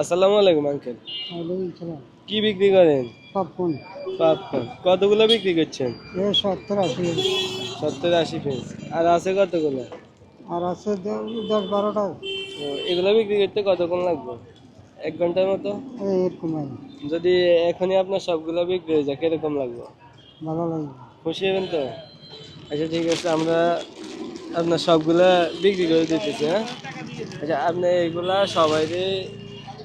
আসসালামু আলাইকুম আঙ্কেল। ওয়ালাইকুম সালাম। কি বিক্রি করেন? পপকর্ন। পপকর্ন কতগুলো বিক্রি করছেন? 70-80। 70-80 পিস। আর আছে কতগুলো? আর আছে 10-12টা। এগুলো বিক্রি করতে কতক্ষণ লাগবে? 1 ঘন্টার মতো? এরকম আর যদি এখনই আপনার সবগুলো বিক্রি হয়ে যায় কিরকম লাগবে? ভালো লাগবে। খুশি হবেন তো? আচ্ছা ঠিক আছে, আমরা আপনার সবগুলা বিক্রি করে দিতেছি। হ্যাঁ, আচ্ছা আপনি এগুলা সবাইকে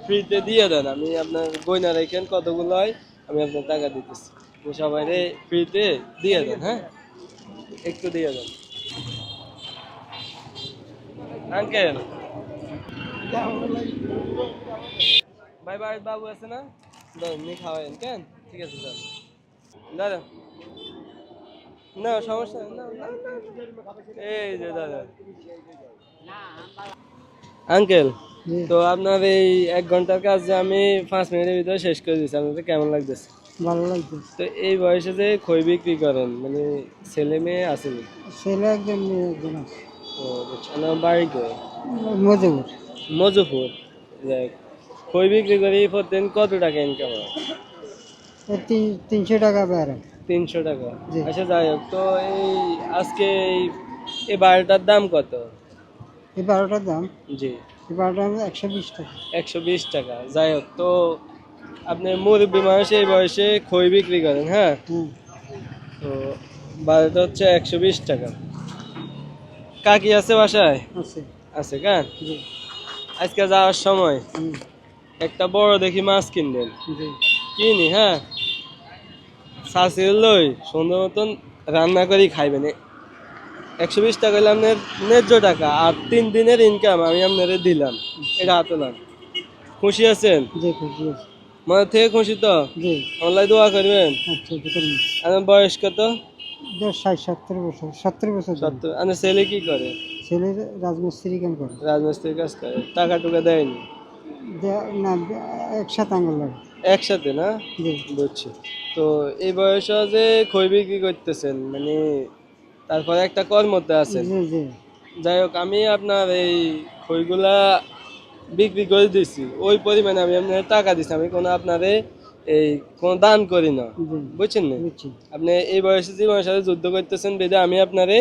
ফ্রিতে দিয়ে দেন। আমি আপনার গয়না রেখেন কতগুলো হয়, আমি আপনার টাকা দিতেছি। আপনি সবাইকে ফ্রিতে দিয়ে দেন। হ্যাঁ, একটু দিয়ে দেন আঙ্কেল। ভাই ভাই বাবু আছে না? এমনি খাওয়াইন কেন? ঠিক আছে স্যার, দাদা না সমস্যা নেই, না না, না। এই যে দাদা আঙ্কেল, জি, তো আপনার এই 1 ঘন্টার কাজ যে আমি 5 মিনিটের ভিতরে শেষ করে দিচ্ছি, আপনাদের কেমন লাগতেছে? ভালো লাগবে। তো এই বয়সে যে খই বিক্রি করেন, মানে ছেলে মেয়ে আসেনি? ছেলে একজন মেয়ে একজন আছে। ও বুঝছি। আমার বাড়ি কই? মজুর। মজুপুর। যাই হোক, খই বিক্রি করে প্রতিদিন কত টাকা ইনকাম হয়? 300 টাকা বেড়ে। 300 টাকা। জি, আচ্ছা যাই হোক, তো এই আজকে এই বারোটার দাম কত? এই 12টার দাম, জি, এই 12টার দাম 120 টাকা। 120 টাকা। যাই হোক, তো আপনি মুরব্বী মানুষ এই বয়সে খই বিক্রি করেন, হ্যাঁ? হুম, তো বারোটা হচ্ছে 120 টাকা। কাকি আছে বাসায়? আছে। আছে কেন? জি, আজকে যাওয়ার সময় হুম, একটা বড় দেখি মাছ কিনবেন। জি, কিনি, হ্যাঁ, শাশুড়ি লই সুন্দর মতন রান্না করি খাইবেন। 120 টাকা হলে আপনার ন্যায্য টাকা, আর 3 দিনের ইনকাম আমি আপনারে দিলাম। এটা হাতে লান। খুশি আছেন? জি, খুশি আছে। মনে থেকে খুশি তো? জি, অনলাইন দোয়া করবেন। আচ্ছা, করুন। আপনার বয়স কত? 60-70 বছর, 70 বছর ধরে। 70। আপনার ছেলে কি করে? ছেলে রাজমিস্ত্রি কাম করে। রাজমিস্ত্রির কাজ করে। টাকা টুকা দেয়নি? না, একসাথে আঙুল লাগে। একসাথে না? জি, বুঝছি। তো এই বয়সে যে খই বিক্রি করতেছেন, মানে তারপরে একটা কর্মতে আছেন। জি, জি, যাই হোক, আমি আপনার এই খইগুলা বিক্রি করে দিছি, ওই পরিমাণে আমি আপনার টাকা দিছি। আমি কোনো আপনারে এই কোনো দান করি না, জি, বুঝছেন না? বুঝছি। আপনি এই বয়সে জীবনের সাথে যুদ্ধ করতেছেন বেদে আমি আপনারে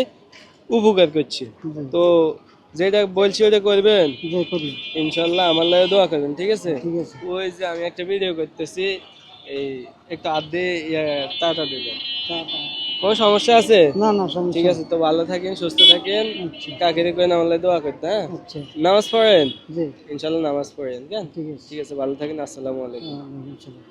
উপকার করছি। জি, তো যেটা বলছি ওটা করবেন জি, করি। ইনশাল্লাহ, আমার লাগে দোয়া করবেন, ঠিক আছে? ঠিক আছে। ওই যে আমি একটা ভিডিও করতেছি, এই একটু আধে টাটা দেবেন। টাটা। কোনো সমস্যা আছে? না, না, ঠিক সমস্যা আছে, নেই। তো ভালো থাকেন, সুস্থ থাকেন। আচ্ছা, কাকেরে করে আমার লাগে দোয়া করতে, হ্যাঁ? আচ্ছা, নামাজ পড়েন? জি, ইনশাল্লাহ নামাজ পড়েন কেন? ঠিক আছে। ঠিক আছে, ভালো থাকেন। আসসালামু আলাইকুম। ওয়ালাইকুম সালাম।